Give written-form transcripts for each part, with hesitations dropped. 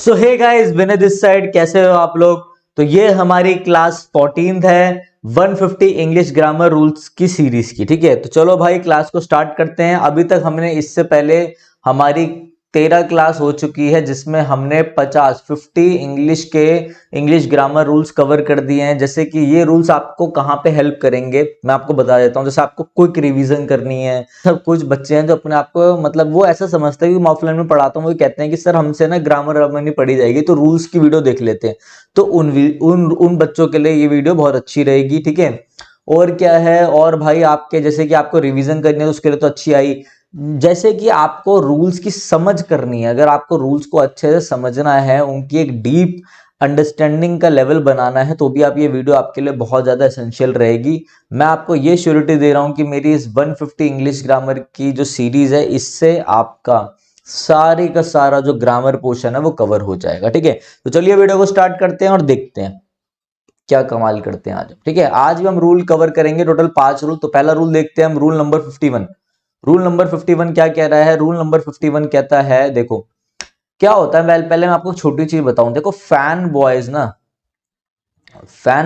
So hey guys, Vinay this side. कैसे हो आप लोग? तो ये हमारी क्लास 14th है 150 इंग्लिश ग्रामर रूल्स की सीरीज की। ठीक है, तो चलो भाई क्लास को स्टार्ट करते हैं। अभी तक हमने इससे पहले हमारी 13 क्लास हो चुकी है जिसमें हमने 50 इंग्लिश ग्रामर रूल्स कवर कर दिए हैं। जैसे कि ये रूल्स आपको कहाँ पे हेल्प करेंगे मैं आपको बता देता हूँ। जैसे आपको क्विक रिवीजन करनी है। सब कुछ बच्चे हैं जो अपने आप को मतलब वो ऐसा समझते हैं कि मैं ऑफलाइन में पढ़ाता हूँ, वो कहते हैं कि सर हमसे ना ग्रामर नहीं पढ़ी जाएगी, तो रूल्स की वीडियो देख लेते हैं। तो उन बच्चों के लिए ये वीडियो बहुत अच्छी रहेगी। ठीक है, और क्या है, और भाई आपके जैसे कि आपको रिवीजन करनी है तो उसके लिए तो अच्छी आई। जैसे कि आपको रूल्स की समझ करनी है, अगर आपको रूल्स को अच्छे से समझना है, उनकी एक डीप अंडरस्टैंडिंग का लेवल बनाना है, तो भी आप ये वीडियो आपके लिए बहुत ज्यादा एसेंशियल रहेगी। मैं आपको ये श्योरिटी दे रहा हूं कि मेरी इस 150 इंग्लिश ग्रामर की जो सीरीज है, इससे आपका सारी का सारा जो ग्रामर पोर्शन है वो कवर हो जाएगा। ठीक है, तो चलिए वीडियो को स्टार्ट करते हैं और देखते हैं क्या कमाल करते हैं आज। ठीक है, आज भी हम रूल कवर करेंगे, टोटल 5 रूल। तो पहला रूल देखते हैं हम, रूल नंबर 51। रूल नंबर 51 क्या कह रहा है? रूल नंबर 51 कहता है, देखो क्या होता है। पहले मैं आपको छोटी चीज बताऊं। देखो फैन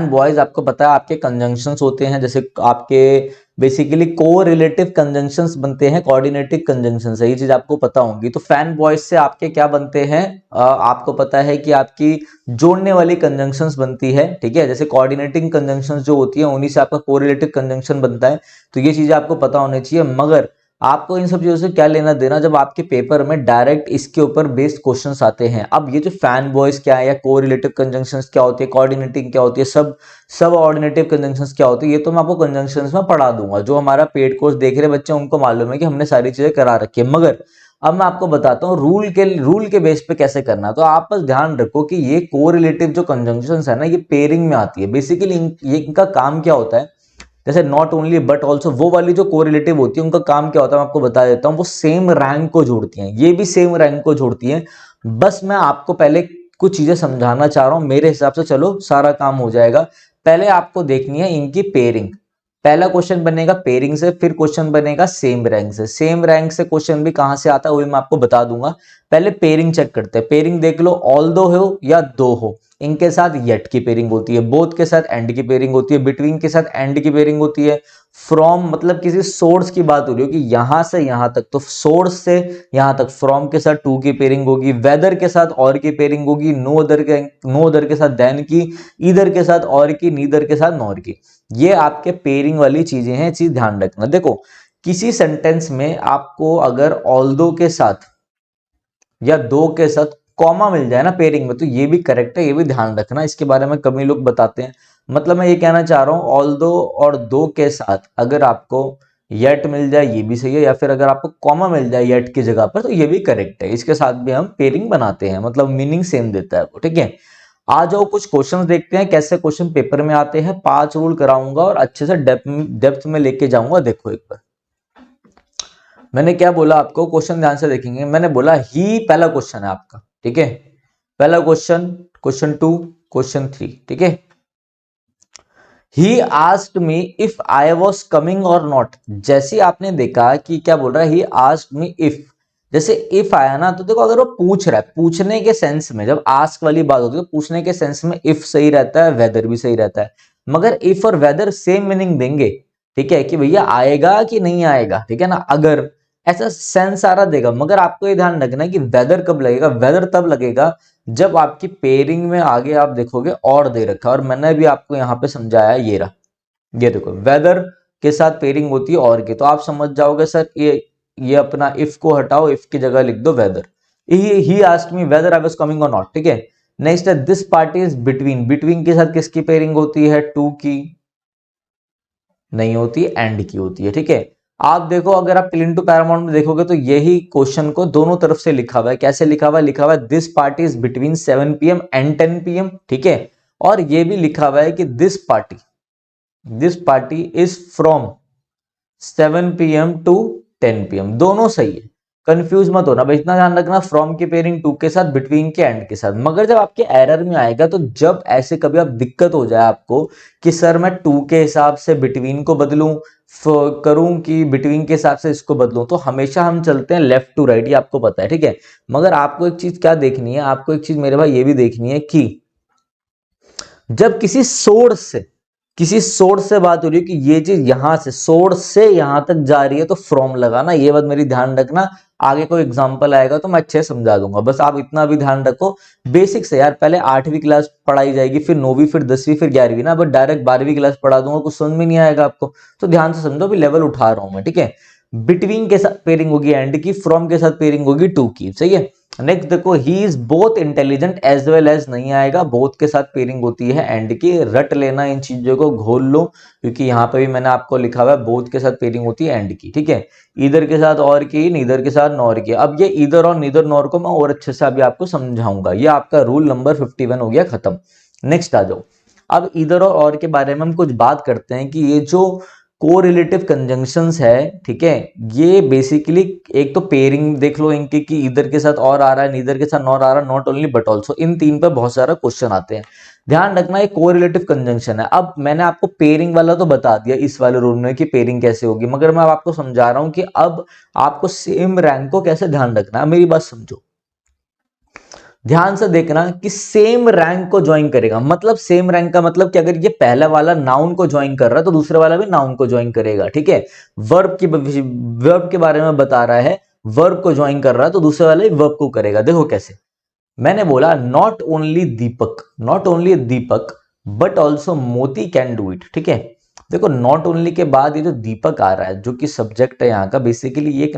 बॉयज आपको पता है आपके कंजंक्शंस होते हैं। जैसे आपके बेसिकली को रिलेटिव कंजंक्शंस बनते हैं, कोऑर्डिनेटिव कंजंक्शंस है, ये चीज आपको पता होंगी। तो फैन बॉयज से आपके क्या बनते हैं? आपको पता है कि आपकी जोड़ने वाली कंजंक्शंस बनती है। ठीक है, जैसे कोऑर्डिनेटिंग कंजंक्शंस जो होती है उन्हीं से आपका कोरिलेटिव कंजंक्शन बनता है। तो ये चीजें आपको पता होनी चाहिए। मगर आपको इन सब चीजों से क्या लेना देना जब आपके पेपर में डायरेक्ट इसके ऊपर बेस्ड क्वेश्चंस आते हैं। अब ये जो फैन बॉयज क्या है, या कोरिलेटिव कंजंक्शंस क्या होती है, कोऑर्डिनेटिंग क्या होती है, सब ऑर्डिनेटिव कंजंक्शंस क्या होती है, ये तो मैं आपको कंजंक्शंस में पढ़ा दूंगा। जो हमारा पेड कोर्स देख रहे बच्चे उनको मालूम है कि हमने सारी चीजें करा रखी है। मगर अब मैं आपको बताता हूँ रूल के बेस पे कैसे करना है। तो आप बस ध्यान रखो कि ये कोरिलेटिव जो कंजंक्शंस है ना, ये पेयरिंग में आती है। बेसिकली ये इनका काम क्या होता है, जैसे नॉट ओनली बट ऑल्सो, वो वाली जो कोरिलेटिव होती है उनका काम क्या होता है मैं आपको बता देता हूँ। वो सेम रैंक को जोड़ती हैं, ये भी सेम रैंक को जोड़ती हैं। बस मैं आपको पहले कुछ चीजें समझाना चाह रहा हूं, मेरे हिसाब से चलो सारा काम हो जाएगा। पहले आपको देखनी है इनकी पेयरिंग। पहला क्वेश्चन बनेगा पेयरिंग से, फिर क्वेश्चन बनेगा सेम रैंक से। सेम रैंक से क्वेश्चन भी कहां से आता है वो भी मैं आपको बता दूंगा। पहले पेयरिंग चेक करते हैं। पेयरिंग देख लो, ऑल दो हो या दो हो, इनके साथ येट की पेयरिंग होती है। बोथ के साथ एंड की पेयरिंग होती है। बिटवीन के साथ एंड की पेयरिंग होती है। फ्रॉम मतलब किसी सोर्स की बात हो रही हो कि यहां से यहां तक, तो सोर्स से यहां तक फ्रॉम के साथ टू की पेयरिंग होगी। वेदर के साथ और की पेयरिंग होगी। नो अदर के साथ देन की। ईदर के साथ और की, नीदर के साथ नॉर की। ये आपके पेयरिंग वाली चीजें हैं, चीज ध्यान रखना। देखो किसी सेंटेंस में आपको अगर ऑल्दो के साथ या दो के साथ कॉमा मिल जाए ना पेयरिंग में, तो ये भी करेक्ट है, ये भी ध्यान रखना। इसके बारे में कभी लोग बताते हैं। मतलब मैं ये कहना चाह रहा हूं, ऑल दो और दो के साथ अगर आपको येट मिल जाए ये भी सही है, या फिर अगर आपको कॉमा मिल जाए येट की जगह पर तो ये भी करेक्ट है। इसके साथ भी हम पेयरिंग बनाते हैं, मतलब मीनिंग सेम देता है वो। ठीक है, आ जाओ कुछ क्वेश्चंस देखते हैं कैसे क्वेश्चन पेपर में आते हैं। 5 रूल कराऊंगा और अच्छे से डेप्थ में लेके जाऊंगा। देखो एक बार मैंने क्या बोला आपको, क्वेश्चन ध्यान से देखेंगे। मैंने बोला ही पहला क्वेश्चन है आपका। ठीक है, पहला क्वेश्चन, क्वेश्चन 2, क्वेश्चन 3। ठीक है, ही asked me if I was coming और नॉट। जैसे आपने देखा कि क्या बोल रहा है, ही आस्क्ड मी इफ। जैसे इफ आया ना, तो देखो अगर वो पूछ रहा है, पूछने के सेंस में जब आस्क वाली बात होती है तो पूछने के सेंस में इफ सही रहता है, वेदर भी सही रहता है। मगर इफ और वेदर सेम मीनिंग देंगे। ठीक है, कि भैया आएगा कि नहीं आएगा। ठीक है ना, अगर ऐसा सेंस सारा देगा। मगर आपको ये ध्यान रखना है कि वेदर कब लगेगा। वेदर तब लगेगा जब आपकी पेयरिंग में आगे आप देखोगे और दे रखा है, और मैंने भी आपको यहाँ पे समझाया ये रहा। ये देखो वेदर के साथ पेयरिंग होती है और की, तो आप समझ जाओगे सर ये अपना इफ को हटाओ, इफ की जगह लिख दो whether. He asked me whether I was coming और नॉट। ठीक है, नेक्स्ट है this party is between. Between के साथ किसकी पेयरिंग होती है? टू की नहीं होती, एंड की होती है। ठीक है, आप देखो अगर आप क्लीन टू पैरामाउंट में देखोगे तो यही क्वेश्चन को दोनों तरफ से लिखा हुआ है। कैसे लिखा हुआ है? लिखा हुआ है this party is between 7 PM and 10 PM। ठीक है, और ये भी लिखा हुआ है कि this party is from 7 PM to 10 PM। दोनों सही है, कंफ्यूज मत होना भाई। इतना ध्यान रखना, फ्रॉम की पेयरिंग टू के साथ, बिटवीन के एंड के साथ। मगर जब आपके एरर में आएगा, तो जब ऐसे कभी आप दिक्कत हो जाए आपको कि सर मैं टू के हिसाब से बिटवीन को बदलूं, करूं कि बिटवीन के हिसाब से इसको बदलूं, तो हमेशा हम चलते हैं लेफ्ट टू राइट, ये आपको पता है, ठीक है। मगर आपको एक चीज क्या देखनी है, आपको एक चीज मेरे भाई ये भी देखनी है कि जब किसी सोर्स से बात हो रही है कि ये चीज यहां से सोर्स से यहां तक जा रही है, तो फ्रॉम लगाना, ये बात मेरी ध्यान रखना। आगे कोई एग्जांपल आएगा तो मैं अच्छे से समझा दूंगा, बस आप इतना भी ध्यान रखो। बेसिक से यार, पहले 8वीं क्लास पढ़ाई जाएगी, फिर 9वीं, फिर 10वीं, फिर 11वीं ना, बस डायरेक्ट 12वीं क्लास पढ़ा दूंगा, कुछ समझ में नहीं आएगा आपको। तो ध्यान से समझो, भी लेवल उठा रहा हूं मैं, ठीक है। बिटवीन के साथ पेयरिंग होगी एंड की, फ्रॉम के साथ पेयरिंग होगी टू की, सही है। नेक्स्ट देखो, he is both intelligent as well as, नहीं आएगा, बोथ के साथ पेयरिंग होती है एंड की। रट लेना इन चीजों को, घोल लो, क्योंकि यहां पे भी मैंने आपको लिखा हुआ है बोथ के साथ पेयरिंग होती है एंड की, ठीक है। ईदर के साथ और की, नीदर के साथ नॉर की। अब ये ईदर और नीदर नॉर को मैं और अच्छे से अभी आपको समझाऊंगा। ये आपका रूल नंबर 51 हो गया खत्म। नेक्स्ट आ जाओ। अब ईदर और के बारे में हम कुछ बात करते हैं कि ये जो कोरिलेटिव कंजंक्शंस है, ठीक है, ये बेसिकली एक तो पेयरिंग देख लो इनकी कि इधर के साथ और आ रहा है, नीदर के साथ नॉर आ रहा है, नॉट ओनली बट ऑल्सो, इन तीन पर बहुत सारा क्वेश्चन आते हैं। ध्यान रखना ये कोरिलेटिव कंजंक्शन है। अब मैंने आपको पेयरिंग वाला तो बता दिया इस वाले रूल में कि पेयरिंग कैसे होगी, मगर मैं आपको समझा रहा हूं कि अब आपको सेम रैंक को कैसे ध्यान रखना है। मेरी बात समझो, ध्यान से देखना कि सेम रैंक को ज्वाइन करेगा, मतलब सेम रैंक का मतलब कि अगर ये पहला वाला नाउन को ज्वाइन कर रहा है तो दूसरा वाला भी नाउन को ज्वाइन करेगा, ठीक है। वर्ब के बारे में बता रहा है, वर्ब को ज्वाइन कर रहा है तो दूसरे वाले वर्ब को करेगा। देखो कैसे, मैंने बोला not only Deepak but also मोती कैन डू इट, ठीक है। देखो नॉट ओनली के बाद ये जो दीपक आ रहा है जो कि सब्जेक्ट है यहाँ का, बेसिकली ये एक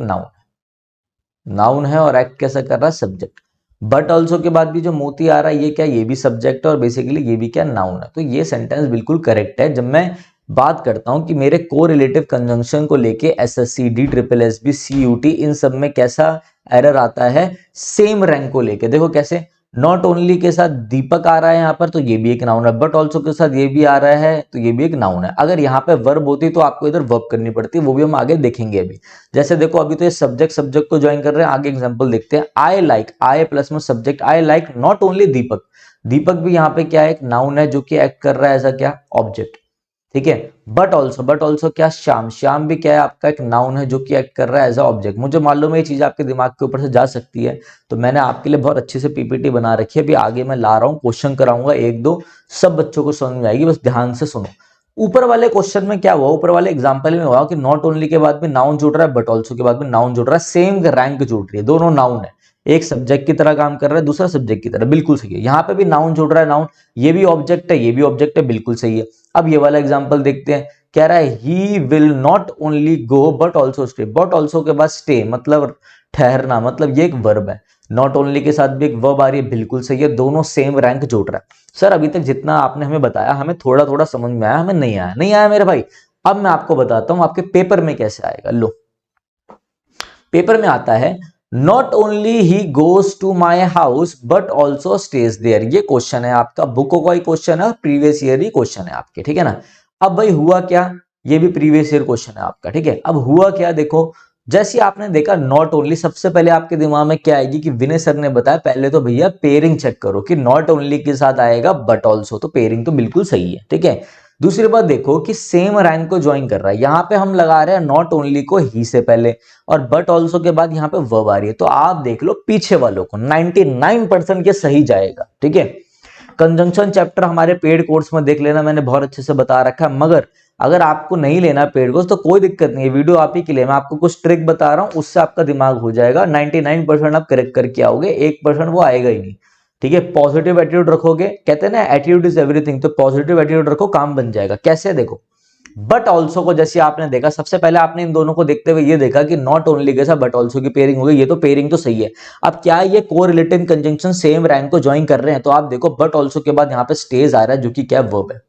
नाउन है और एक्ट कैसा कर रहा है, सब्जेक्ट। बट ऑल्सो के बाद भी जो मोती आ रहा है ये क्या, ये भी सब्जेक्ट है और बेसिकली ये भी क्या, नाउन है। तो ये सेंटेंस बिल्कुल करेक्ट है। जब मैं बात करता हूं कि मेरे को रिलेटिव कंजंक्शन को लेके SSC, D triple S B, CUET, इन सब में कैसा एरर आता है, सेम रैंक को लेके। देखो कैसे, नॉट ओनली के साथ दीपक आ रहा है यहाँ पर तो ये भी एक नाउन है, बट ऑल्सो के साथ ये भी आ रहा है तो ये भी एक नाउन है। अगर यहाँ पे वर्ब होती तो आपको इधर वर्ब करनी पड़ती, वो भी हम आगे देखेंगे अभी। जैसे देखो अभी तो ये सब्जेक्ट को ज्वाइन कर रहे हैं, आगे एग्जांपल देखते हैं। आई लाइक, आई प्लस में subject, I like not only Deepak, Deepak भी यहाँ पे क्या है, एक नाउन है जो कि एक्ट कर रहा है ऐसा क्या, ऑब्जेक्ट, ठीक है। बट ऑल्सो क्या, श्याम, श्याम भी क्या है आपका, एक नाउन है जो कि एक्ट कर रहा है एज अ ऑब्जेक्ट। मुझे मालूम है ये चीज आपके दिमाग के ऊपर से जा सकती है, तो मैंने आपके लिए बहुत अच्छे से पीपीटी बना रखी है। अभी आगे मैं ला रहा हूँ, क्वेश्चन कराऊंगा एक दो, सब बच्चों को समझ में आएगी, बस ध्यान से सुनो। ऊपर वाले क्वेश्चन में क्या हुआ, ऊपर वाले एग्जांपल में हुआ कि नॉट ओनली के बाद में नाउन जुड़ रहा है, बट ऑल्सो के बाद में नाउन जुड़ रहा है, सेम रैंक जुड़ रही है, दोनों नाउन है, एक सब्जेक्ट की तरह काम कर रहा है, दूसरा सब्जेक्ट की तरह, बिल्कुल सही है। यहाँ पे भी नाउन जुड़ रहा है, नाउन, ये भी ऑब्जेक्ट है, ये भी ऑब्जेक्ट है, बिल्कुल सही है। अब ये वाला एग्जांपल देखते हैं, कह रहा है he will not only go but also stay, but also के बाद स्टे मतलब ठहरना, मतलब ये एक वर्ब है। नॉट ओनली के साथ भी एक वर्ब आ रही है, बिल्कुल सही है, दोनों सेम रैंक जोड़ रहा है। सर अभी तक जितना आपने हमें बताया, हमें थोड़ा थोड़ा समझ में आया, हमें नहीं आया मेरे भाई। अब मैं आपको बताता हूं आपके पेपर में कैसे आएगा। लो, पेपर में आता है, not only he goes to my house but also stage there. ये क्वेश्चन है आपका, बुक का ही क्वेश्चन है, प्रीवियस ईयर ही क्वेश्चन है आपके, ठीक है ना। अब भाई हुआ क्या, ये भी प्रीवियस ईयर क्वेश्चन है आपका, ठीक है। अब हुआ क्या, देखो जैसे आपने देखा नॉट ओनली, सबसे पहले आपके दिमाग में क्या आएगी कि विनय सर ने बताया पहले तो भैया पेयरिंग चेक करो कि नॉट ओनली के साथ आएगा बट ऑल्सो, तो पेयरिंग तो बिल्कुल सही है, ठीक है। दूसरी बात देखो कि सेम रैंक को ज्वाइन कर रहा है, यहां पे हम लगा रहे हैं नॉट ओनली को ही से पहले, और बट ऑल्सो के बाद यहां पे वर्ब आ रही है, तो आप देख लो पीछे वालों को 99% के सही जाएगा, ठीक है। कंजंक्शन चैप्टर हमारे पेड कोर्स में देख लेना, मैंने बहुत अच्छे से बता रखा है। मगर अगर आपको नहीं लेना पेड कोर्स तो कोई दिक्कत नहीं है, वीडियो आप ही के लिए, मैं आपको कुछ ट्रिक बता रहा हूं, उससे आपका दिमाग हो जाएगा, 99% आप करेक्ट करके आओगे, 1% वो आएगा ही नहीं, ठीक है। पॉजिटिव एटीट्यूड रखोगे, कहते हैं ना एटीट्यूड इज एवरीथिंग, तो पॉजिटिव एटीट्यूड रखो, काम बन जाएगा। कैसे, देखो बट ऑल्सो को जैसे आपने देखा, सबसे पहले आपने इन दोनों को देखते हुए ये देखा कि नॉट ओनली के साथ बट ऑल्सो की पेयरिंग हो गई, ये तो पेयरिंग तो सही है। अब क्या ये कोरिलेटिव कंजंक्शन सेम रैंक को ज्वाइन कर रहे हैं, तो आप देखो बट ऑल्सो के बाद यहाँ पे स्टेज आ रहा है जो कि क्या, वर्ब है।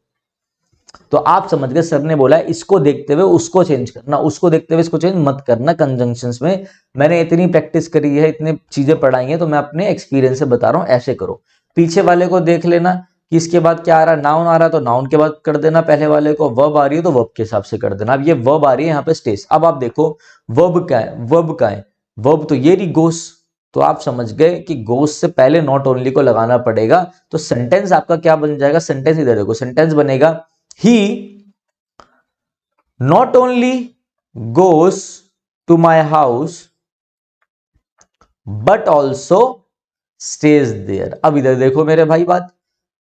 तो आप समझ गए, सर ने बोला इसको देखते हुए उसको चेंज करना, उसको देखते हुए इसको चेंज मत करना कंजंक्शंस में। मैंने इतनी प्रैक्टिस करी है, इतनी चीजें पढ़ाई हैं, तो मैं अपने एक्सपीरियंस से बता रहा हूं, ऐसे करो। पीछे वाले को देख लेना कि इसके बाद क्या आ रहा है, नाउन आ रहा है तो नाउन के बाद कर देना, पहले वाले को वर्ब आ रही है तो वर्ब के हिसाब से कर देना। अब ये वर्ब आ रही है यहाँ पे स्टेज, अब आप देखो वर्ब क्या है, वर्ब का है, वर्ब तो ये रही गोस, तो आप समझ गए कि गोस से पहले नॉट ओनली को लगाना पड़ेगा। तो सेंटेंस आपका क्या बन जाएगा, सेंटेंस इधर देखो, सेंटेंस बनेगा he not only goes to my house but also stage there. अब इधर देखो मेरे भाई बात,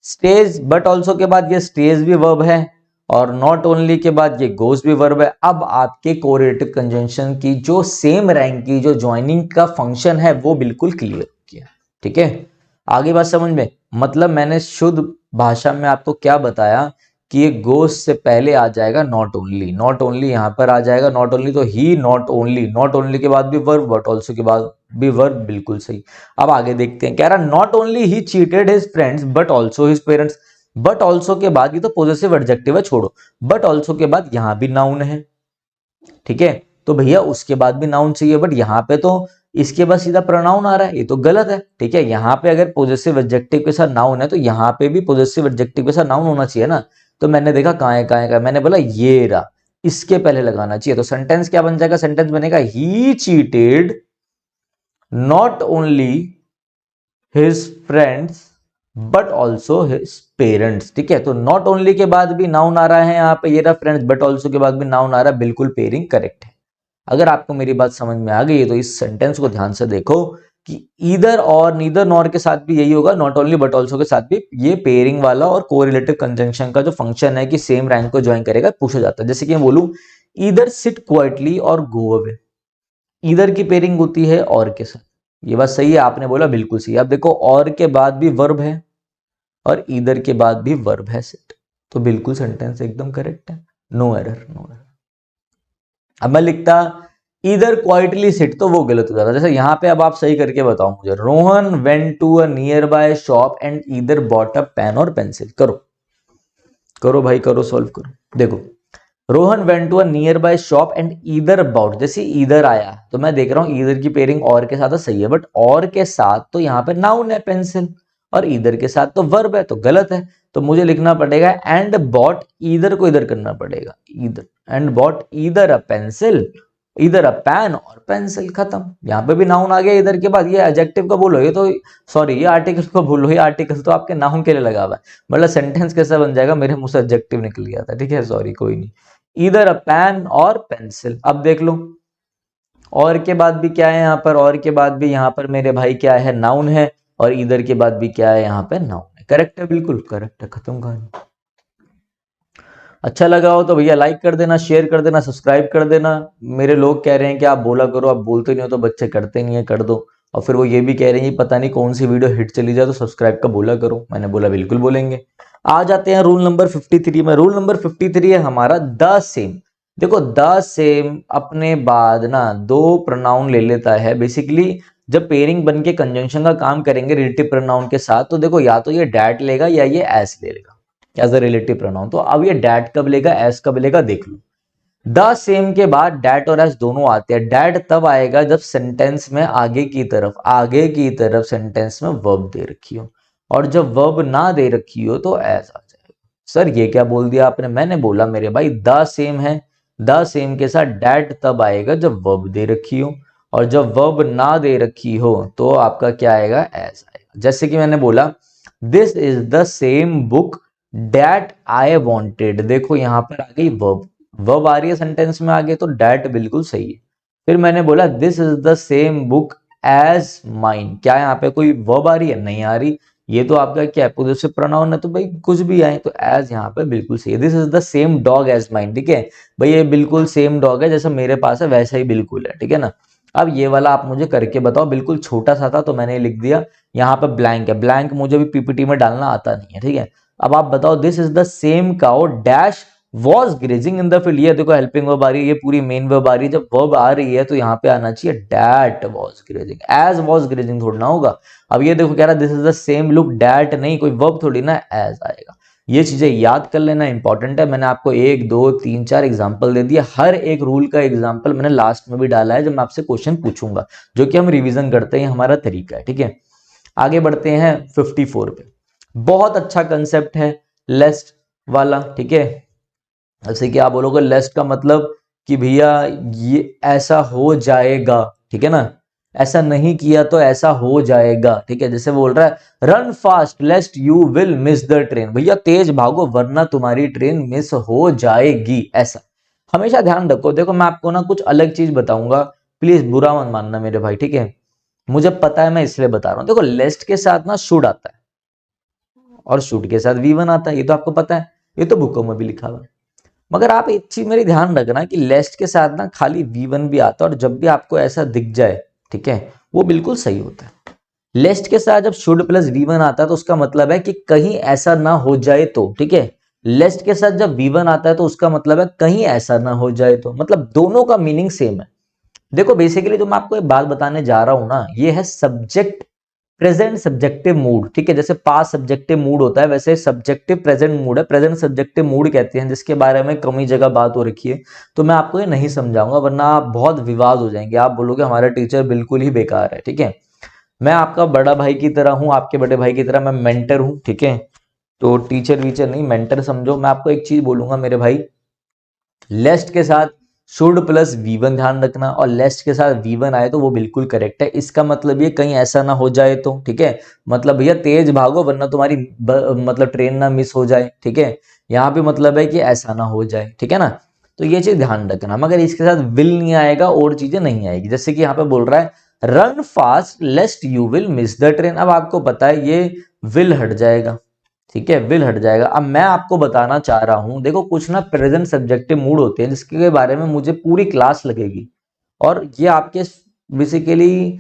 स्टेज बट ऑल्सो के बाद ये स्टेज भी वर्ब है और नॉट ओनली के बाद ये गोस भी वर्ब है। अब आपके कोरिलेटिव कंजंक्शन की जो सेम रैंक की जो ज्वाइनिंग का फंक्शन है वो बिल्कुल क्लियर किया। ठीक है, आगे बात समझ में, मतलब मैंने शुद्ध भाषा में आपको क्या बताया कि ये गोस से पहले आ जाएगा नॉट ओनली, नॉट ओनली यहां पर आ जाएगा, नॉट ओनली तो ही, नॉट ओनली, नॉट ओनली के बाद भी वर्ब, बट ऑल्सो के बाद भी वर्ब, बिल्कुल सही। अब आगे देखते हैं, कह रहा not only he cheated his friends but also his parents. But also के बाद, ये तो पॉजिटिव एडजेक्टिव है छोड़ो, बट ऑल्सो के बाद यहां भी नाउन है। ठीक है, तो भैया उसके बाद भी नाउन चाहिए, बट यहाँ पे तो इसके बाद सीधा प्रोनाउन आ रहा है, ये तो गलत है। ठीक है, यहाँ पे अगर पॉजिटिव एडजेक्टिव के साथ नाउन है तो यहाँ पे भी पॉजिटिव एडजेक्टिव के साथ नाउन होना चाहिए ना। तो मैंने देखा कहाँ है, मैंने बोला ये रहा, इसके पहले लगाना चाहिए। तो सेंटेंस क्या बन जाएगा, सेंटेंस बनेगा ही cheated not only his friends but also his parents. ठीक है, तो नॉट ओनली के बाद भी नाउन आ रहा है यहाँ पे, ये रहा फ्रेंड्स, बट ऑल्सो के बाद भी नाउन आ रहा है, बिल्कुल पेयरिंग करेक्ट है। अगर आपको मेरी बात समझ में आ गई है तो इस सेंटेंस को ध्यान से देखो कि ईदर और नीदर नॉर के साथ भी यही होगा, नॉट ओनली बट ऑल्सो के साथ भी ये पेयरिंग वाला और कोरिलेटिव कंजंक्शन का जो फंक्शन है कि सेम रैंक को ज्वाइन करेगा, पूछा जाता है। जैसे कि मैं बोलूं ईदर सिट क्वाइटली और गो अवे, ईदर की पेयरिंग होती है और के साथ, ये बात सही है, आपने बोला बिल्कुल सही। अब देखो और के बाद भी वर्ब है और ईदर के बाद भी वर्ब है सिट, तो बिल्कुल सेंटेंस एकदम करेक्ट है, नो एरर, नो एरर। अब मैं लिखता इधर क्वाइटली सिट तो वो गलत हो जाता। जैसे यहाँ पे अब आप सही करके बताओ मुझे, Rohan went to a nearby shop and either bought a pen और पेंसिल। करो करो भाई करो, सॉल्व करो। देखो Rohan went to a nearby shop and either bought, जैसे ईदर आया तो मैं देख रहा हूँ ईदर की पेयरिंग और के साथ सही है, बट और के साथ तो यहाँ पे नाउन है पेंसिल और ईदर के साथ तो वर्ब है, तो गलत है। तो मुझे लिखना पड़ेगा एंड बॉट, ईदर को इधर करना पड़ेगा, either and bought either a pencil, इधर अ पेन और पेंसिल, खत्म। यहाँ पे भी नाउन आ गया इधर के बाद, ये एडजेक्टिव का बोलो, ये तो सॉरी ये आर्टिकल को बोलो, ये आर्टिकल तो आपके नाउन के लिए लगा हुआ है। मतलब सेंटेंस कैसा बन जाएगा, मेरे मुंह से एडजेक्टिव निकल गया था। ठीक है, सॉरी कोई नहीं, इधर अ पेन और पेंसिल। अब देख लो और के बाद भी क्या है यहाँ पर, और के बाद भी यहाँ पर मेरे भाई क्या है, नाउन है, और इधर के बाद भी क्या है, यहाँ पे नाउन है। करेक्ट है, बिल्कुल करेक्ट है, खत्म कहानी। अच्छा लगा हो तो भैया लाइक कर देना, शेयर कर देना, सब्सक्राइब कर देना। मेरे लोग कह रहे हैं कि आप बोला करो, आप बोलते नहीं हो तो बच्चे करते नहीं है, कर दो। और फिर वो ये भी कह रहे हैं पता नहीं कौन सी वीडियो हिट चली जाए तो सब्सक्राइब का बोला करो। मैंने बोला बिल्कुल बोलेंगे। आ जाते हैं रूल नंबर 53 में। रूल नंबर 53 है हमारा द सेम। देखो द सेम अपने बाद ना दो प्रोनाउन ले लेता है बेसिकली। जब पेयरिंग बन के कंजंक्शन का काम करेंगे रिलेटिव प्रोनाउन के साथ, तो देखो या तो ये डैट लेगा या ये एस ले लेगा एज अ रिलेटिव प्रोनाउन। तो अब ये डैट कब लेगा एस कब लेगा देख लो। द सेम के बाद डैट और एस दोनों आते हैं। डैट तब आएगा जब सेंटेंस में आगे की तरफ सेंटेंस में वर्ब दे रखी हो, और जब वर्ब ना दे रखी हो तो एस आ जाएगा। सर ये क्या बोल दिया आपने, मैंने बोला मेरे भाई द सेम है, द सेम के साथ डैट तब आएगा जब वर्ब दे रखी हो, और जब वर्ब ना दे रखी हो तो आपका क्या आएगा, एस आएगा। जैसे कि मैंने बोला this is the same book that I wanted, देखो यहां पर आ गई वर्ब, वर्ब आ रही है सेंटेंस में आगे, तो डैट बिल्कुल सही है। फिर मैंने बोला this is the same book as mine, क्या यहाँ पे कोई वर्ब आ रही है, नहीं आ रही। ये तो आपका क्या है, पॉजिटिव प्रोनाउन है, तो भाई कुछ भी आए तो एज यहाँ पे बिल्कुल सही है। This is the same dog as mine, ठीक है भाई, ये बिल्कुल सेम डॉग है जैसा मेरे पास है वैसा ही बिल्कुल है, ठीक है ना। अब ये वाला आप मुझे करके बताओ, बिल्कुल छोटा सा था तो मैंने लिख दिया। यहाँ पे ब्लैंक है, ब्लैंक मुझे भी पीपीटी में डालना आता नहीं है, ठीक है। अब आप बताओ this is the same cow dash was grazing in the field, ये देखो हेल्पिंग वर्ब आ रही है, ये पूरी मेन वर्ब आ रही है। जब वर्ब आ रही है तो यहाँ पे आना चाहिए that was grazing, as was grazing थोड़ा ना होगा। अब ये देखो कह रहा this is the same look that, नहीं कोई वर्ब थोड़ी ना, एज आएगा। ये चीजें याद कर लेना इंपॉर्टेंट है। मैंने आपको 1 2 3 4 एग्जाम्पल दे दिया, हर एक रूल का एग्जाम्पल मैंने लास्ट में भी डाला है जब मैं आपसे क्वेश्चन पूछूंगा, जो कि हम रिवीजन करते हैं, हमारा तरीका है, ठीक है। आगे बढ़ते हैं 54 पे। बहुत अच्छा कंसेप्ट है लेस्ट वाला, ठीक है। जैसे कि आप बोलोगे लेस्ट का मतलब कि भैया ये ऐसा हो जाएगा, ठीक है ना, ऐसा नहीं किया तो ऐसा हो जाएगा, ठीक है। जैसे बोल रहा है run fast lest you will miss the train, भैया तेज भागो वरना तुम्हारी ट्रेन मिस हो जाएगी, ऐसा। हमेशा ध्यान रखो। देखो मैं आपको ना कुछ अलग चीज बताऊंगा, प्लीज बुरा मत मानना मेरे भाई, ठीक है। मुझे पता है, मैं इसलिए बता रहा हूँ। देखो लेस्ट के साथ ना शुड आता है और शुड के साथ वी1 आता है, ये तो आपको पता है, ये तो बुकों में भी लिखा हुआ है। मगर आप एक चीज मेरी ध्यान रखना कि लेस्ट के साथ ना खाली वी1 भी आता है, और जब भी आपको ऐसा दिख जाए, ठीक है, वो बिल्कुल सही होता है। लेस्ट के साथ जब शुड प्लस वी1 आता है तो उसका मतलब है कि कहीं ऐसा ना हो जाए तो, ठीक है। लेस्ट के साथ जब वी1 आता है तो उसका मतलब है कहीं ऐसा ना हो जाए तो, मतलब दोनों का मीनिंग सेम है। देखो बेसिकली जो मैं आपको एक बात बताने जा रहा हूं ना, ये है सब्जेक्ट प्रेजेंट सब्जेक्टिव मूड, ठीक है। जैसे पास्ट सब्जेक्टिव मूड होता है, वैसे सब्जेक्टिव प्रेजेंट मूड है, प्रेजेंट सब्जेक्टिव मूड कहते हैं, जिसके बारे में कम ही जगह बात हो रखी है। तो मैं आपको ये नहीं समझाऊंगा, वरना आप बहुत विवाद हो जाएंगे, आप बोलोगे हमारा टीचर बिल्कुल ही बेकार है, ठीक है। मैं आपका बड़ा भाई की तरह हूं, आपके बड़े भाई की तरह मैं मेंटर हूं, ठीक है। तो टीचर वीचर नहीं, मेंटर समझो। मैं आपको एक चीज बोलूंगा मेरे भाई, लेस्ट के साथ शुड प्लस वी1 ध्यान रखना, और लेस्ट के साथ वी1 आए तो वो बिल्कुल करेक्ट है। इसका मतलब ये कहीं ऐसा ना हो जाए तो, ठीक है। मतलब भैया तेज भागो वरना तुम्हारी मतलब ट्रेन ना मिस हो जाए, ठीक है। यहाँ पे मतलब है कि ऐसा ना हो जाए, ठीक है ना। तो ये चीज ध्यान रखना। मगर इसके साथ विल नहीं आएगा और चीजें नहीं आएगी। जैसे कि यहाँ पे बोल रहा है run fast lest you will miss the train. अब आपको पता है ये विल हट जाएगा, ठीक है, विल हट जाएगा। अब मैं आपको बताना चाह रहा हूं, देखो कुछ ना प्रेजेंट सब्जेक्टिव मूड होते हैं जिसके बारे में मुझे पूरी क्लास लगेगी, और ये आपके बेसिकली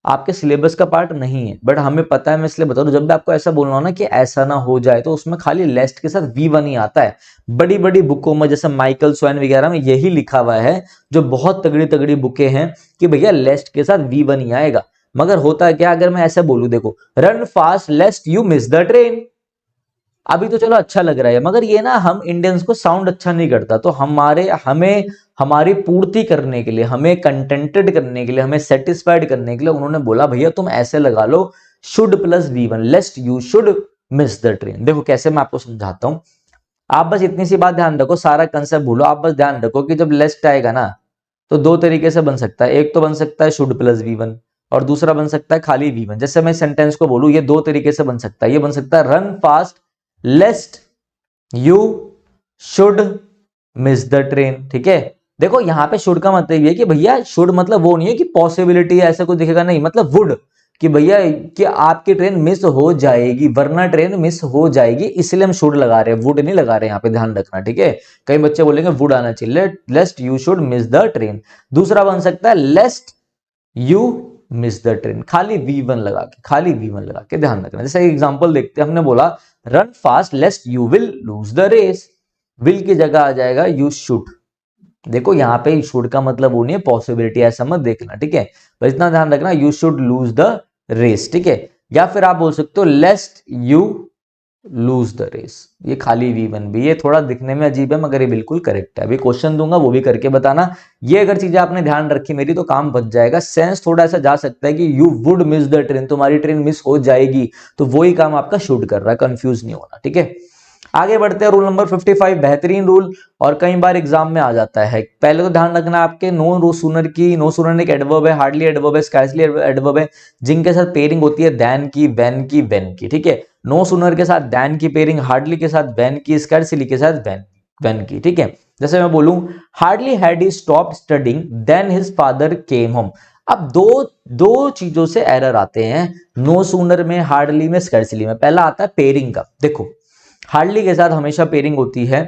आपके सिलेबस का पार्ट नहीं है, बट हमें पता है। मैं इसलिए बता रहा हूं, जब भी आपको ऐसा बोलना हो ना कि ऐसा ना हो जाए, तो उसमें खाली लेस्ट के साथ वी1 ही आता है। बड़ी बड़ी बुकों में जैसे माइकल स्वैन वगैरह में यही लिखा हुआ है, जो बहुत तगड़ी तगड़ी बुकें हैं, कि भैया लेस्ट के साथ वी1 ही आएगा। मगर होता है क्या, अगर मैं ऐसा बोलूं, देखो run fast lest you miss the train, अभी तो चलो अच्छा लग रहा है, मगर ये ना हम इंडियंस को साउंड अच्छा नहीं करता। तो हमें हमारी पूर्ति करने के लिए, हमें कंटेंटेड करने के लिए, हमें सेटिस्फाइड करने के लिए उन्होंने बोला भैया तुम ऐसे लगा लो should plus V one lest you should miss the train. देखो कैसे मैं आपको समझाता हूं, आप बस इतनी सी बात ध्यान रखो, सारा कंसेप्ट भूलो। आप बस ध्यान रखो कि जब लेस्ट आएगा ना, तो दो तरीके से बन सकता है। एक तो बन सकता है शुड प्लस वी1, और दूसरा बन सकता है खाली वी1। जैसे मैं सेंटेंस को बोलूं, ये दो तरीके से बन सकता है। ये बन सकता है run fast lest you should miss the train, ठीक है। देखो यहां पे शुड का मतलब ये है कि भैया शुड मतलब वो नहीं है कि पॉसिबिलिटी है ऐसा कुछ दिखेगा, नहीं, मतलब वुड, कि भैया कि आपकी ट्रेन मिस हो जाएगी, वरना ट्रेन मिस हो जाएगी, इसलिए हम शुड लगा रहे हैं, वुड नहीं लगा रहे हैं, यहाँ पे ध्यान रखना, ठीक है। कई बच्चे बोलेंगे वुड आना चाहिए, लेस्ट you should miss the train. दूसरा बन सकता है लेस्ट यू मिस द ट्रेन, खाली वी1 लगा के, खाली वी1 लगा के ध्यान रखना। जैसे एग्जांपल देखते हैं, हमने बोला run fast lest you will lose the race, will की जगह आ जाएगा यू शुड। देखो यहाँ पे शुड का मतलब वो नहीं है पॉसिबिलिटी, ऐसा मत देखना, ठीक है। बस इतना ध्यान रखना you should lose the race, ठीक है। या फिर आप बोल सकते हो lest you lose the race, ये खाली वी1 भी, ये थोड़ा दिखने में अजीब है मगर ये बिल्कुल करेक्ट है। अभी क्वेश्चन दूंगा वो भी करके बताना। ये अगर चीजें आपने ध्यान रखी मेरी तो काम बच जाएगा। सेंस थोड़ा ऐसा जा सकता है कि you would miss the train, तुम्हारी ट्रेन मिस हो जाएगी, तो वही काम आपका शुड कर रहा है, कंफ्यूज नहीं होना, ठीक है। आगे बढ़ते हैं, रूल नंबर 55, बेहतरीन रूल, और कई बार एग्जाम में आ जाता है। पहले तो ध्यान रखना आपके नो सूनर की, नो सूनर एक एडवर्ब है, हार्डली एडवर्ब है, स्कार्सली एडवर्ब है, जिनके साथ पेयरिंग होती है देन की, व्हेन की, व्हेन की, ठीक है। नो सूनर के साथ देन की पेयरिंग, हार्डली के साथ व्हेन की, स्कार्सली के साथ व्हेन की, ठीक है। जैसे मैं बोलूं hardly had he stopped studying then his father came home. अब दो दो चीजों से एरर आते हैं, नो सूनर में, हार्डली में, स्कार्सली में। पहला आता है पेयरिंग का। देखो हार्डली के साथ हमेशा पेयरिंग होती है,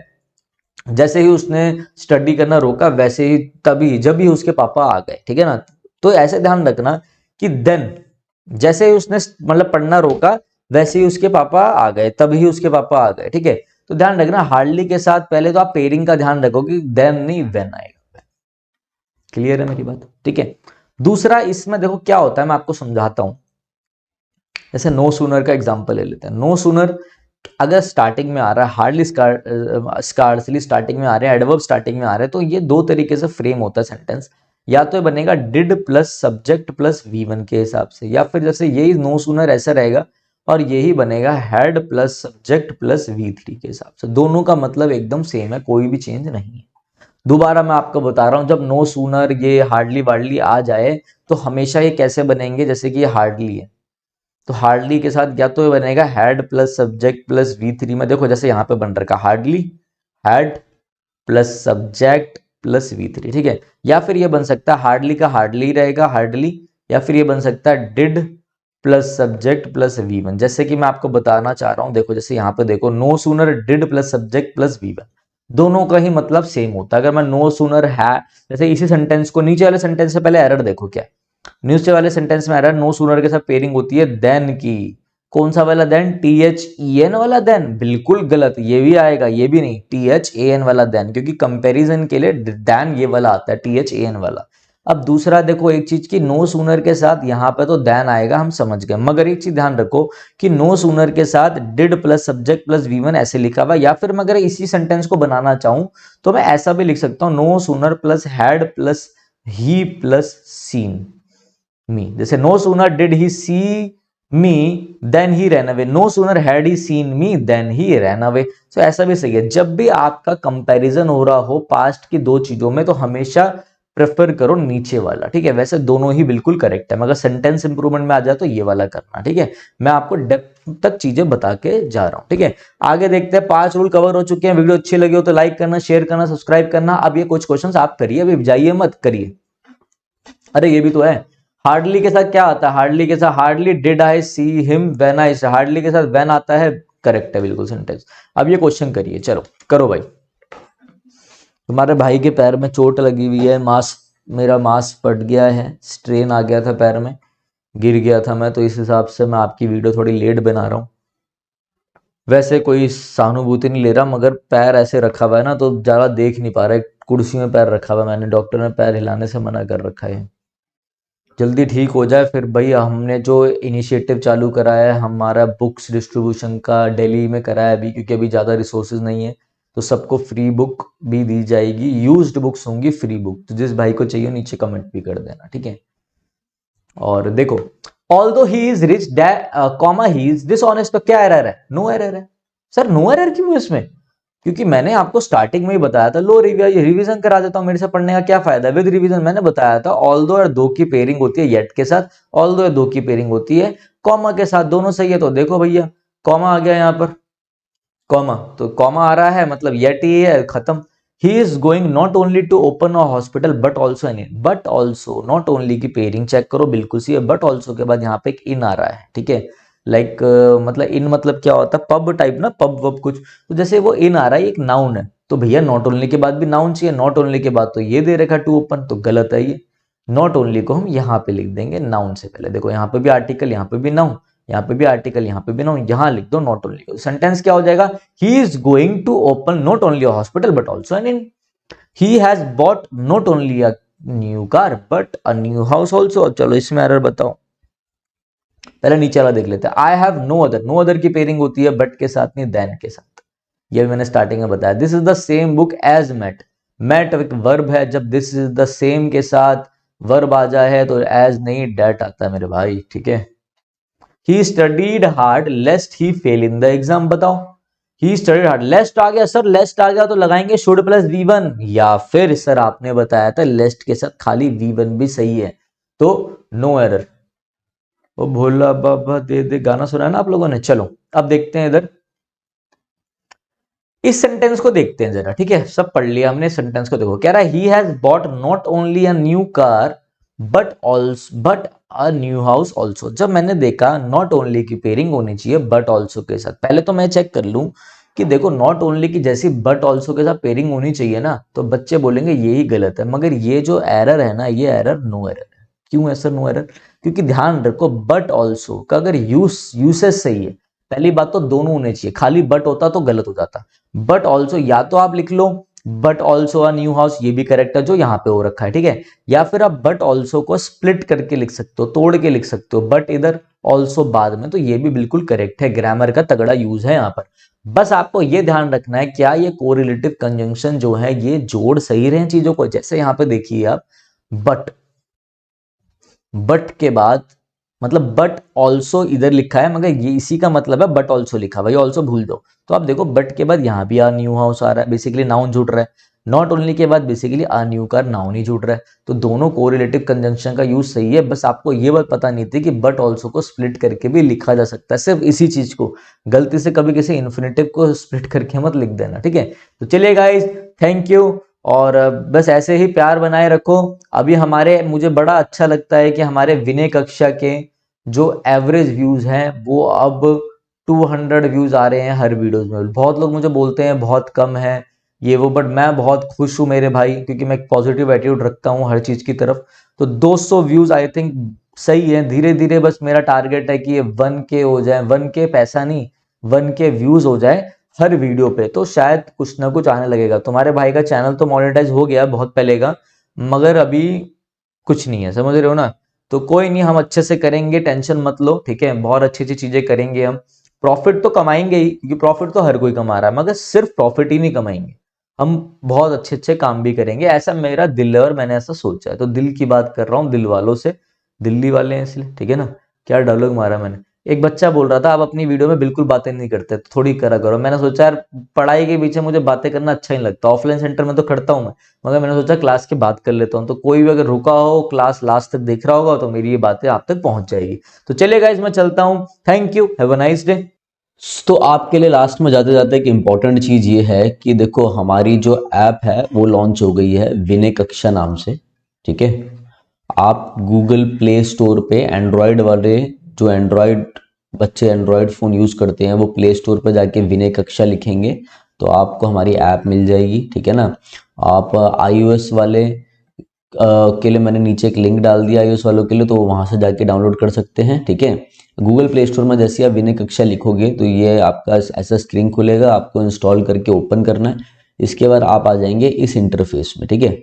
जैसे ही उसने स्टडी करना रोका वैसे ही, तभी जब भी उसके पापा आ गए, ठीक है ना। तो ऐसे ध्यान रखना कि देन, जैसे ही उसने मतलब पढ़ना रोका वैसे ही उसके पापा आ गए, तभी उसके पापा आ गए, ठीक है। तो ध्यान रखना हार्डली के साथ पहले तो आप पेयरिंग का ध्यान रखो कि देन नहीं व्हेन आएगा। क्लियर है मेरी बात, ठीक है। दूसरा इसमें देखो क्या होता है, मैं आपको समझाता हूं। जैसे नो सूनर का एग्जांपल ले लेते हैं। नो सूनर अगर स्टार्टिंग में आ रहा है, हार्डली स्कार्सली स्टार्टिंग में आ रहे हैं, एडवर्ब स्टार्टिंग में आ रहे हैं, तो ये दो तरीके से फ्रेम होता है सेंटेंस। या तो ये बनेगा did plus subject plus V1 के हिसाब से, या फिर जैसे यही नो सूनर ऐसा रहेगा और यही बनेगा had plus subject plus V3 के हिसाब से। दोनों का मतलब एकदम सेम है, कोई भी चेंज नहीं है। दोबारा मैं आपको बता रहा हूं, जब नो सूनर ये हार्डली वार्डली आ जाए तो हमेशा ये कैसे बनेंगे, जैसे कि ये हार्डली है तो हार्डली के साथ या तो बनेगा had plus subject plus V3 में। देखो जैसे यहाँ पे बन रखा hardly had plus subject plus V3, ठीक है। या फिर ये बन सकता है हार्डली का हार्डली रहेगा, हार्डली, या फिर ये बन सकता है did plus subject plus V1। जैसे कि मैं आपको बताना चाह रहा हूं, देखो जैसे यहाँ पे देखो no sooner did plus subject plus V1, दोनों का ही मतलब सेम होता है। अगर मैं नो सूनर है, जैसे इसी सेंटेंस को, नीचे वाले सेंटेंस से पहले एरर देखो क्या, नीचे वाले सेंटेंस में एरर, नो सूनर के साथ पेयरिंग होती है देन की, कौन सा वाला देन, THEN वाला देन, बिल्कुल गलत, ये भी आएगा, ये भी नहीं, THAN वाला देन, क्योंकि कंपैरिजन के लिए देन ये वाला आता है, THAN वाला। अब दूसरा देखो एक चीज की, नो सूनर के साथ यहाँ पे तो देन आएगा, हम समझ गए, मगर एक चीज ध्यान रखो कि नो सूनर के साथ did plus subject plus V1 ऐसे लिखा हुआ, या फिर मैं अगर इसी सेंटेंस को बनाना चाहूं तो मैं ऐसा भी लिख सकता हूं, no sooner plus had plus he plus seen me. जैसे no sooner did he see me then he ran away, no sooner had he seen me then he ran away. तो ऐसा भी सही है, जब भी आपका कंपैरिजन हो रहा हो पास्ट की दो चीजों में तो हमेशा प्रेफर करो नीचे वाला, ठीक है। वैसे दोनों ही बिल्कुल करेक्ट है, मगर सेंटेंस इंप्रूवमेंट में आ जाए तो ये वाला करना, ठीक है। मैं आपको डेप्थ तक चीजें बता के जा रहा हूं, ठीक है। आगे देखते हैं, 5 रूल कवर हो चुके हैं। वीडियो अच्छी लगी हो तो लाइक करना, शेयर करना, सब्सक्राइब करना। अब ये कुछ क्वेश्चंस आप करिए, अभी जाइए मत, करिए। अरे ये भी तो है, हार्डली के साथ क्या आता है, हार्डली के साथ hardly did I see him when I, hardly के साथ व्हेन आता है, करेक्ट है बिल्कुल सेंटेंस। अब ये क्वेश्चन करिए, चलो करो भाई। तुम्हारे भाई के पैर में चोट लगी हुई है, मांस, मेरा मांस फट गया है, स्ट्रेन आ गया था पैर में, गिर गया था मैं, तो इस हिसाब से मैं आपकी वीडियो थोड़ी लेट बना रहा हूँ। वैसे कोई सहानुभूति नहीं ले रहा, मगर पैर ऐसे रखा हुआ है ना तो ज्यादा देख नहीं पा रहा है, कुर्सी में पैर रखा हुआ है मैंने, डॉक्टर ने पैर हिलाने से मना कर रखा है। जल्दी ठीक हो जाए फिर भाई। हमने जो इनिशिएटिव चालू कराया है हमारा बुक्स डिस्ट्रीब्यूशन का, दिल्ली में कराया अभी, क्योंकि अभी ज़्यादा रिसोर्सेज नहीं है, तो सबको फ्री बुक भी दी जाएगी, यूज्ड बुक्स होंगी, फ्री बुक। तो जिस भाई को चाहिए नीचे कमेंट भी कर देना, ठीक है। और देखो, although he is rich comma he is dishonest, तो क्या एरर है, नो एरर है। सर नो एरर क्यों है इसमें, क्योंकि मैंने आपको स्टार्टिंग में ही बताया था, लो रिवीजन करा देता हूं, मेरे से पढ़ने का क्या फायदा, विद रिवीजन मैंने बताया था, ऑल्दो और दो की पेयरिंग होती है येट के साथ, ऑल्दो दो की पेयरिंग होती है कॉमा के साथ, दोनों सही है। तो देखो भैया कॉमा आ गया यहाँ पर, कॉमा, तो कॉमा आ रहा है मतलब येट ही है, खत्म। He is going not only to open a hospital but also an inn, but also, not only की पेयरिंग चेक करो, बिल्कुल सी है, बट ऑल्सो के बाद यहाँ पे एक इन आ रहा है, ठीक है। लाइक मतलब इन मतलब क्या होता है, पब टाइप ना, पब वब कुछ, तो जैसे वो इन आ रहा है एक नाउन है, तो भैया नॉट ओनली के बाद भी नाउन चाहिए, नॉट ओनली के बाद तो ये दे रखा टू ओपन, तो गलत है ये। नॉट ओनली को हम यहाँ पे लिख देंगे नाउन से पहले, देखो यहाँ पे भी आर्टिकल, यहाँ पे भी नाउन, यहाँ पे भी आर्टिकल, यहाँ पे भी नाउन, यहाँ लिख दो नॉट ओनली। सेंटेंस क्या हो जाएगा, he is going to open not only a hospital but also an inn, he has bought not only a new car but a new house also. चलो इसमें एरर बताओ, पहले नीचे वाला देख लेते हैं। I have no other, no other की पेयरिंग होती है बट के साथ नहीं देन के साथ, ये मैंने स्टार्टिंग में बताया। This is the same book as met, met एक वर्ब है, जब दिस इज द सेम के साथ वर्ब आ जाए तो एज नहीं डेट आता है मेरे भाई, ठीक है। He studied hard लेस्ट he fail in the exam, बताओ ही स्टडीड हार्ड, लेस्ट आ गया सर, लेस्ट आ गया तो लगाएंगे शुड प्लस V1, या फिर सर आपने बताया था लेस्ट के साथ खाली V1 भी सही है, तो नो एरर। वो भोला बाबा दे दे गाना सुना है ना आप लोगों ने। चलो अब देखते हैं इधर, इस सेंटेंस को देखते हैं जरा, ठीक है। सब पढ़ लिया हमने, सेंटेंस को देखो, कह रहा है ही has bought not only a new car but also but a new house also. जब मैंने देखा नॉट ओनली की पेयरिंग होनी चाहिए बट ऑल्सो के साथ, पहले तो मैं चेक कर लूं कि देखो नॉट ओनली की जैसी बट ऑल्सो के साथ पेयरिंग होनी चाहिए ना, तो बच्चे बोलेंगे यही गलत है, मगर ये जो एरर है ना, ये एरर नो एरर है। क्यों है सर नो एरर, क्योंकि ध्यान रखो बट ऑल्सो का अगर यूसेज सही है, पहली बात तो दोनों होने चाहिए, खाली बट होता तो गलत हो जाता। बट ऑल्सो या तो आप लिख लो but also a new house, ये भी करेक्ट है जो यहाँ पे हो रखा है, ठीक है। या फिर आप बट ऑल्सो को स्प्लिट करके लिख सकते हो, तोड़ के लिख सकते हो, बट इधर ऑल्सो बाद में, तो ये भी बिल्कुल करेक्ट है, ग्रामर का तगड़ा यूज है यहाँ पर। बस आपको ये ध्यान रखना है क्या ये कोरिलेटिव कंजंक्शन जो है ये जोड़ सही रहे चीजों को। जैसे यहाँ पे देखिए आप, बट के बाद मतलब बट ऑल्सो इधर लिखा है, मगर ये इसी का मतलब है बट ऑल्सो लिखा, भाई ऑल्सो भूल दो। तो आप देखो बट के बाद यहाँ भी आ न्यू हाउस आ रहा है, बेसिकली नाउन जुड़ रहा है। नॉट ओनली के बाद बेसिकली आ न्यू कार नाउन ही जुड़ रहा है, तो दोनों कोरिलेटिव कंजंक्शन का यूज सही है। बस आपको ये बात पता नहीं थी कि बट ऑल्सो को स्प्लिट करके भी लिखा जा सकता है, सिर्फ इसी चीज को, गलती से कभी किसी इन्फिनेटिव को स्प्लिट करके मत लिख देना, ठीक है। तो चलिए गाइस, थैंक यू, और बस ऐसे ही प्यार बनाए रखो। अभी हमारे मुझे बड़ा अच्छा लगता है कि हमारे विनय कक्षा के जो एवरेज व्यूज हैं वो अब 200 व्यूज आ रहे हैं हर वीडियोस में। बहुत लोग मुझे बोलते हैं बहुत कम है ये वो, बट मैं बहुत खुश हूँ मेरे भाई, क्योंकि मैं एक पॉजिटिव एटीट्यूड रखता हूँ हर चीज की तरफ। तो 200 व्यूज आई थिंक सही है। धीरे धीरे बस मेरा टारगेट है कि ये 1K हो जाए, 1K पैसा नहीं, 1K व्यूज हो जाए हर वीडियो पे, तो शायद कुछ ना कुछ आने लगेगा। तुम्हारे भाई का चैनल तो मोनेटाइज हो गया बहुत पहले का, मगर अभी कुछ नहीं है, समझ रहे हो ना। तो कोई नहीं, हम अच्छे से करेंगे, टेंशन मत लो, ठीक है। बहुत अच्छी अच्छी चीजें करेंगे हम। प्रॉफिट तो कमाएंगे ही, क्योंकि प्रॉफिट तो हर कोई कमा रहा है, मगर सिर्फ प्रॉफिट ही नहीं कमाएंगे, हम बहुत अच्छे अच्छे काम भी करेंगे। ऐसा मेरा दिल है और मैंने ऐसा सोचा है, तो दिल की बात कर रहा हूँ, दिल वालों से। दिल्ली वाले हैं इसलिए, ठीक है ना। क्या डायलॉग मारा मैंने। एक बच्चा बोल रहा था आप अपनी वीडियो में बिल्कुल बातें नहीं करते, तो थोड़ी करा करो। मैंने सोचा यार पढ़ाई के पीछे मुझे बातें करना अच्छा नहीं लगता, ऑफलाइन सेंटर में तो करता हूँ मैं, मगर मैंने सोचा क्लास की बात कर लेता हूँ। तो कोई भी अगर रुका हो क्लास लास्ट तक देख रहा होगा तो मेरी ये बातें आप तक पहुंच जाएगी। तो चलिए गाइस मैं चलता हूँ, thank you, have a nice day. तो आपके लिए लास्ट में जाते जाते एक इम्पॉर्टेंट चीज ये है कि देखो हमारी जो ऐप है वो लॉन्च हो गई है विनय कक्षा नाम से, ठीक है। आप गूगल प्ले स्टोर पे एंड्रॉयड वाले, जो एंड्रॉयड बच्चे एंड्रॉयड फ़ोन यूज़ करते हैं, वो प्ले स्टोर पे जाके विनय कक्षा लिखेंगे तो आपको हमारी ऐप मिल जाएगी, ठीक है ना। आप iOS वाले के लिए मैंने नीचे एक लिंक डाल दिया iOS वालों के लिए, तो वहाँ से जाके डाउनलोड कर सकते हैं, ठीक है। गूगल प्ले स्टोर में जैसे आप विनय कक्षा लिखोगे तो ये आपका ऐसा स्क्रीन खुलेगा, आपको इंस्टॉल करके ओपन करना है। इसके बाद आप आ जाएंगे इस इंटरफेस में, ठीक है।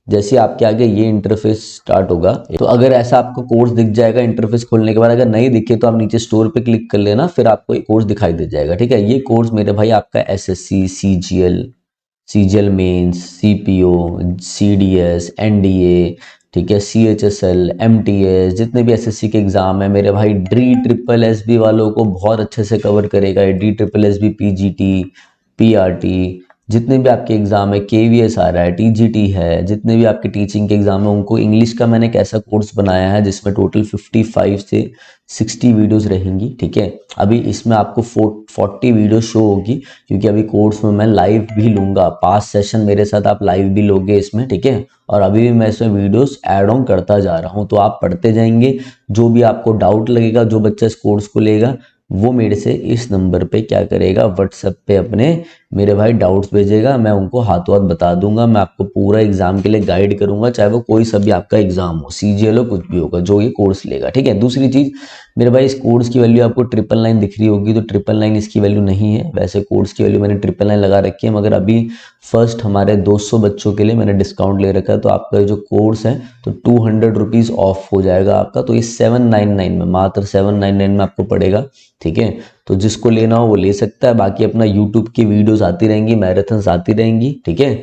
जैसे आपके आगे ये इंटरफेस स्टार्ट होगा, तो अगर ऐसा आपको कोर्स दिख जाएगा इंटरफेस खोलने के बाद, अगर नहीं दिखे तो आप नीचे स्टोर पे क्लिक कर लेना, फिर आपको एक कोर्स दिखाई दे जाएगा, ठीक है। ये कोर्स मेरे भाई आपका SSC, CGL mains, CPO, CDS, NDA, ठीक है, सीएचएसएल, एमटीएस, जितने भी एसएससी के एग्जाम है मेरे भाई, डी ट्रिपल एसबी वालों को बहुत अच्छे से कवर करेगा। D triple SB, PGT, PRT, जितने भी आपके एग्जाम है, केवीएस आ रहा है, टीजीटी है, जितने भी आपके टीचिंग के एग्जाम है उनको इंग्लिश का मैंने एक ऐसा कोर्स बनाया है जिसमें टोटल 55 से 60 वीडियोस रहेंगी, ठीक है। अभी इसमें आपको 40 वीडियो शो होगी, क्योंकि अभी कोर्स में मैं लाइव भी लूंगा, 5 सेशन मेरे साथ आप लाइव भी लोगे इसमें, ठीक है। और अभी भी मैं इसमें वीडियोस ऐड ऑन करता जा रहा हूँ, तो आप पढ़ते जाएंगे। जो भी आपको डाउट लगेगा, जो बच्चा इस कोर्स को लेगा वो मेरे से इस नंबर पे क्या करेगा, व्हाट्सएप पे अपने मेरे भाई डाउट्स भेजेगा, मैं उनको हाथों हाथ बता दूंगा। मैं आपको पूरा एग्जाम के लिए गाइड करूंगा, चाहे वो कोई सा भी आपका एग्जाम हो, सीजीएल हो, कुछ भी होगा जो ये कोर्स लेगा, ठीक है। दूसरी चीज मेरे भाई, इस कोर्स की वैल्यू आपको 999 दिख रही होगी, तो 999 इसकी वैल्यू नहीं है। वैसे कोर्स की वैल्यू मैंने 999 लगा रखी है, मगर अभी फर्स्ट हमारे 200 बच्चों के लिए मैंने डिस्काउंट ले रखा है, तो आपका जो कोर्स है तो 200 रुपीज़ ऑफ हो जाएगा आपका। तो ये 799 में, मात्र 799 में आपको पड़ेगा, ठीक है। तो जिसको लेना हो वो ले सकता है। बाकी अपना यूट्यूब की वीडियोस आती रहेंगी, मैराथन्स आती रहेंगी, ठीक है।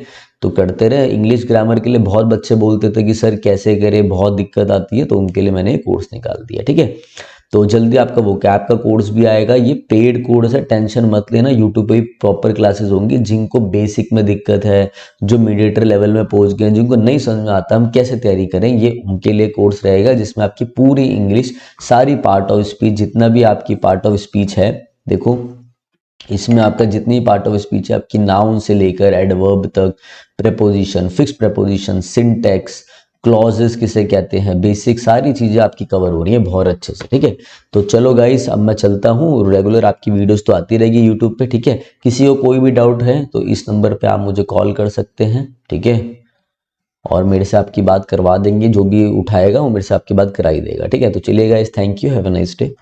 तो करते रहे। इंग्लिश ग्रामर के लिए बहुत बच्चे बोलते थे कि सर कैसे करें, बहुत दिक्कत आती है, तो उनके लिए मैंने कोर्स निकाल दिया, ठीक है। तो जल्दी आपका वोकैब का कोर्स भी आएगा। ये पेड कोर्स है, टेंशन मत लेना, यूट्यूब पे भी प्रॉपर क्लासेस होंगी। जिनको बेसिक में दिक्कत है, जो मीडिएटर लेवल में पहुंच गए, जिनको नहीं समझ में आता हम कैसे तैयारी करें, ये उनके लिए कोर्स रहेगा, जिसमें आपकी पूरी इंग्लिश, सारी पार्ट ऑफ स्पीच, जितना भी आपकी पार्ट ऑफ स्पीच है, देखो इसमें आपका जितनी पार्ट ऑफ स्पीच है, आपकी नाउन से लेकर एडवर्ब तक, preposition, fix preposition, syntax, clauses किसे कहते हैं, बेसिक सारी चीजें आपकी कवर हो रही है बहुत अच्छे से, ठीक है। तो चलो गाइस अब मैं चलता हूँ, रेगुलर आपकी वीडियोस तो आती रहेगी यूट्यूब पे, ठीक है। किसी को कोई भी डाउट है तो इस नंबर पे आप मुझे कॉल कर सकते हैं, ठीक है। और मेरे से आपकी बात करवा देंगे, जो भी उठाएगा वो मेरे से आपकी बात कराई देगा, ठीक है। तो चलिए guys, thank you, have a nice day.